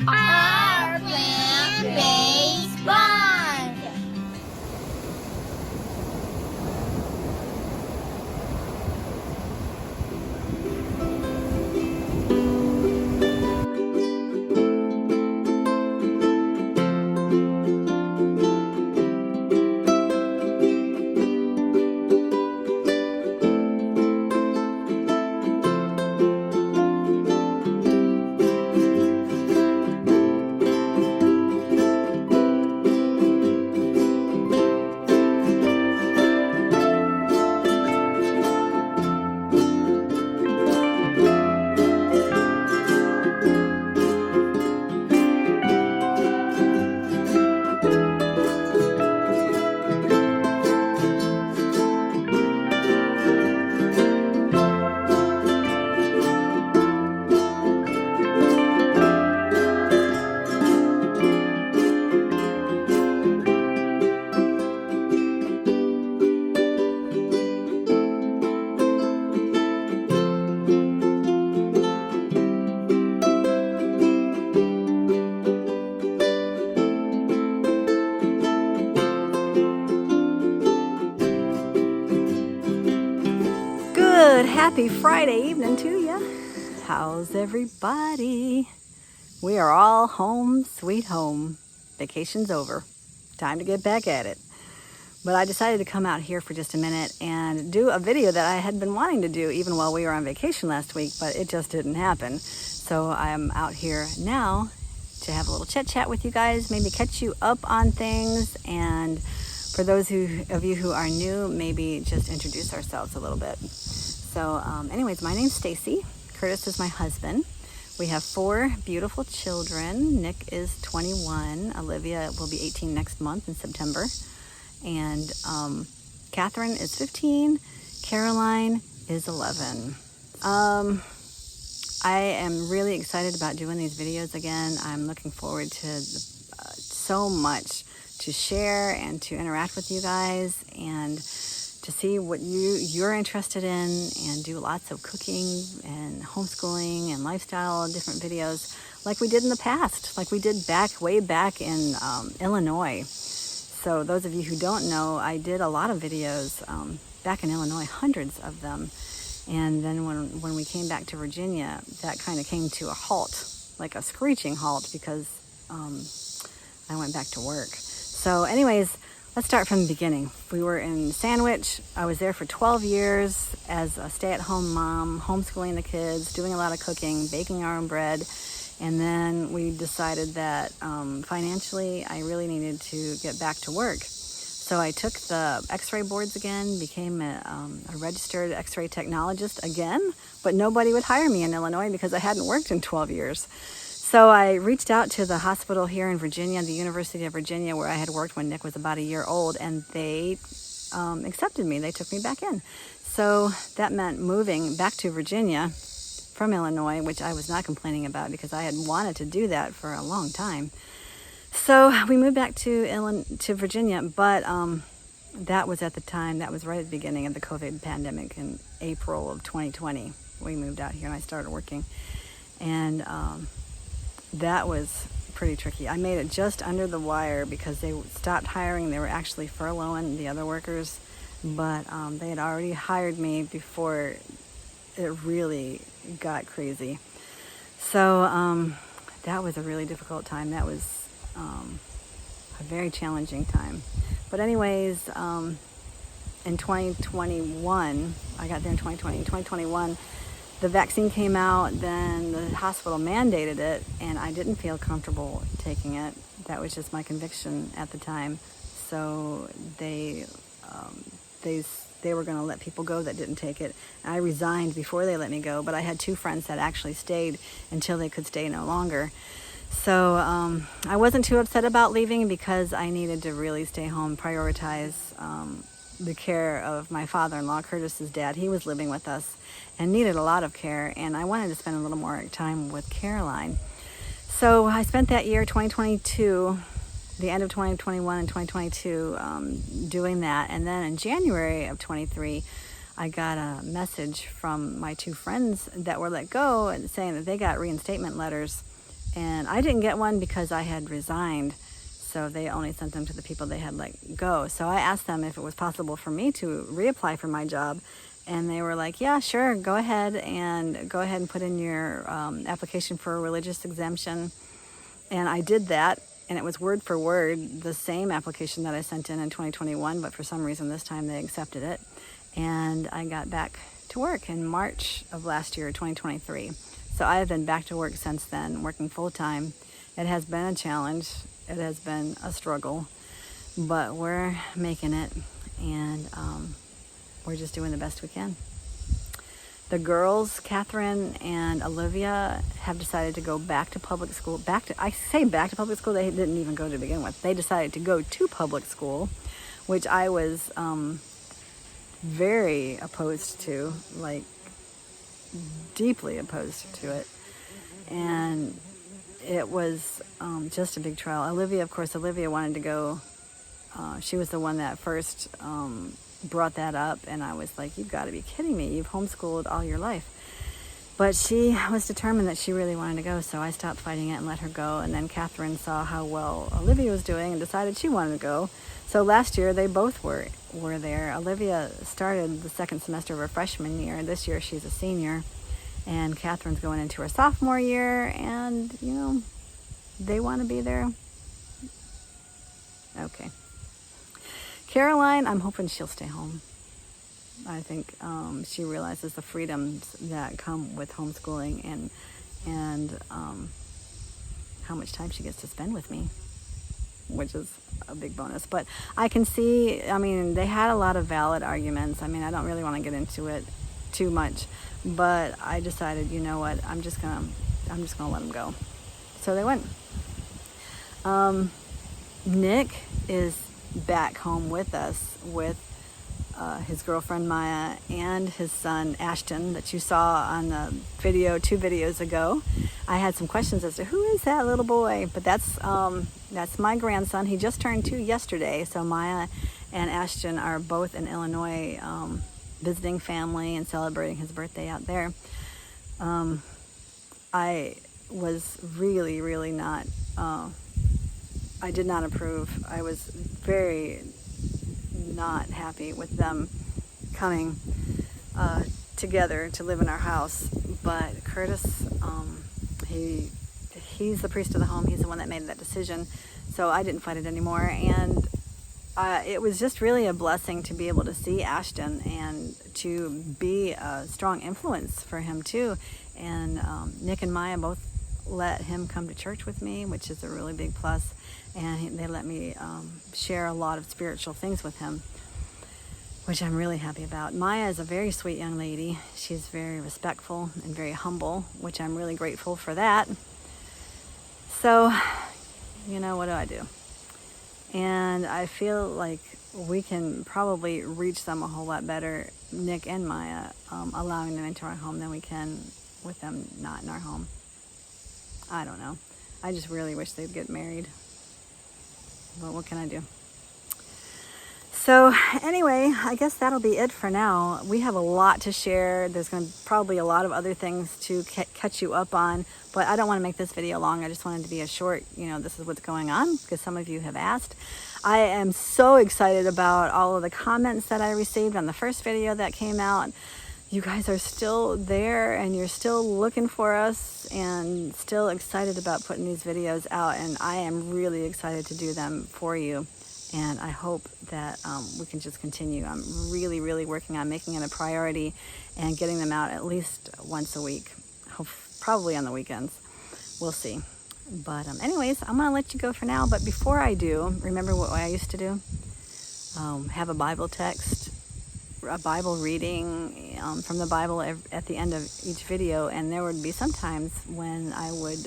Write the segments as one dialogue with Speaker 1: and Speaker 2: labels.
Speaker 1: Our plant-based bond.
Speaker 2: Good, happy Friday evening to ya. How's everybody? We are all home, sweet home. Vacation's over. Time to get back at it. But I decided to come out here for just a minute and do a video that I had been wanting to do even while we were on vacation last week, but it just didn't happen. So I'm out here now to have a little chit chat with you guys, maybe catch you up on things, and for those of you who are new, maybe just introduce ourselves a little bit. So anyways, my name's Stacy. Curtis is my husband. We have 4 beautiful children. Nick is 21. Olivia will be 18 next month in September. And Catherine is 15. Caroline is 11. I am really excited about doing these videos again. I'm looking forward to so much to share and to interact with you guys and to see what you're interested in, and do lots of cooking and homeschooling and lifestyle, different videos like we did in the past, like we did way back in Illinois. So those of you who don't know, I did a lot of videos back in Illinois, hundreds of them. And then when we came back to Virginia, that kind of came to a halt, like a screeching halt, because I went back to work. So anyways, let's start from the beginning. We were in Sandwich. I was there for 12 years as a stay-at-home mom, homeschooling the kids, doing a lot of cooking, baking our own bread. And then we decided that financially, I really needed to get back to work. So I took the x-ray boards again, became a registered x-ray technologist again, but nobody would hire me in Illinois because I hadn't worked in 12 years. So I reached out to the hospital here in Virginia, the University of Virginia, where I had worked when Nick was about a year old, and they accepted me. They took me back in. So that meant moving back to Virginia from Illinois, which I was not complaining about because I had wanted to do that for a long time. So we moved back to Virginia, but that was at the time, that was right at the beginning of the COVID pandemic in April of 2020. We moved out here and I started working. And that was pretty tricky. I made it just under the wire because they stopped hiring. They were actually furloughing the other workers, but they had already hired me before it really got crazy. So that was a really difficult time. That was a very challenging time. But anyways, in 2021, I got there in 2020. In 2021, the vaccine came out, then the hospital mandated it, and I didn't feel comfortable taking it. That was just my conviction at the time. So they were going to let people go that didn't take it. I resigned before they let me go, but I had 2 friends that actually stayed until they could stay no longer. So I wasn't too upset about leaving because I needed to really stay home, prioritize the care of my father-in-law, Curtis's dad. He was living with us and needed a lot of care, and I wanted to spend a little more time with Caroline. So I spent that year, 2022, the end of 2021 and 2022, doing that. And then in January of 23, I got a message from my 2 friends that were let go and saying that they got reinstatement letters And I didn't get one because I had resigned. So they only sent them to the people they had let go. So I asked them if it was possible for me to reapply for my job. And they were like, yeah, sure, go ahead and put in your application for a religious exemption. And I did that. And it was word for word the same application that I sent in 2021. But for some reason this time they accepted it. And I got back to work in March of last year, 2023. So I have been back to work since then, working full time. It has been a challenge. It has been a struggle, but we're making it, and we're just doing the best we can. The girls, Catherine and Olivia, have decided to go back to public school. I say back to public school, they didn't even go to begin with. They decided to go to public school, which I was very opposed to, like deeply opposed to it. And it was just a big trial. Olivia wanted to go. She was the one that first brought that up, and I was like, you've got to be kidding me. You've homeschooled all your life. But she was determined that she really wanted to go, so I stopped fighting it and let her go. And then Catherine saw how well Olivia was doing and decided she wanted to go. So last year, they both were there. Olivia started the second semester of her freshman year. This year, she's a senior. And Catherine's going into her sophomore year, and, you know, they want to be there. Okay. Caroline, I'm hoping she'll stay home. I think she realizes the freedoms that come with homeschooling and how much time she gets to spend with me, which is a big bonus. But I can see, I mean, they had a lot of valid arguments. I mean, I don't really want to get into it too much, but I decided, you know what, I'm just gonna let them go. So they went. Nick is back home with us with his girlfriend Maya and his son Ashton that you saw on the video 2 videos ago. I had some questions as to who is that little boy, but that's my grandson. He just turned 2 yesterday. So Maya and Ashton are both in Illinois visiting family and celebrating his birthday out there. I was really not, I did not approve. I was very not happy with them coming together to live in our house. But Curtis, he's the priest of the home. He's the one that made that decision. So I didn't fight it anymore. And it was just really a blessing to be able to see Ashton and to be a strong influence for him too. And Nick and Maya both let him come to church with me, which is a really big plus. And they let me share a lot of spiritual things with him, which I'm really happy about. Maya is a very sweet young lady. She's very respectful and very humble, which I'm really grateful for that. So, you know, what do I do? And I feel like we can probably reach them a whole lot better, Nick and Maya, allowing them into our home than we can with them not in our home. I don't know. I just really wish they'd get married. But what can I do? So anyway, I guess that'll be it for now. We have a lot to share. There's going to probably a lot of other things to catch you up on, but I don't want to make this video long. I just wanted to be a short, you know, this is what's going on, because some of you have asked. I am so excited about all of the comments that I received on the first video that came out. You guys are still there and you're still looking for us and still excited about putting these videos out, and I am really excited to do them for you. And I hope that we can just continue. I'm really working on making it a priority and getting them out at least once a week, probably on the weekends. We'll see. But anyways, I'm going to let you go for now. But before I do, remember what I used to do? Have a Bible text, a Bible reading from the Bible at the end of each video. And there would be some times when I would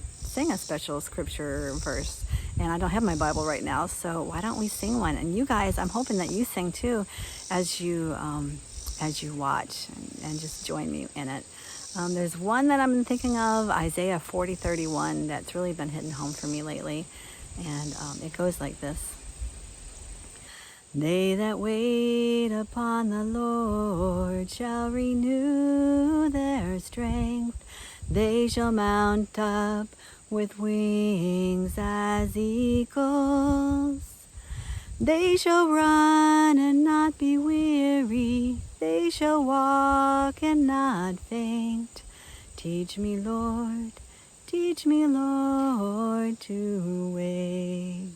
Speaker 2: sing a special scripture verse. And I don't have my Bible right now, so why don't we sing one? And you guys, I'm hoping that you sing too as you watch and just join me in it. There's one that I'm thinking of, Isaiah 40:31, that's really been hitting home for me lately. And it goes like this. They that wait upon the Lord shall renew their strength. They shall mount up with wings as eagles. They shall run and not be weary. They shall walk and not faint. Teach me, Lord, to wait.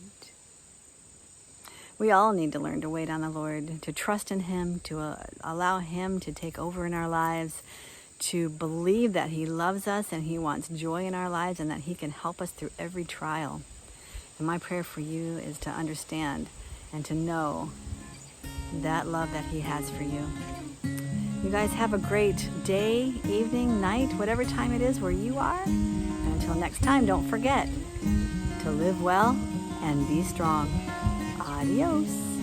Speaker 2: We all need to learn to wait on the Lord, to trust in Him, to allow Him to take over in our lives, to believe that He loves us and He wants joy in our lives and that He can help us through every trial. And my prayer for you is to understand and to know that love that He has for you. You guys have a great day, evening, night, whatever time it is where you are. And until next time, don't forget to live well and be strong. Adios.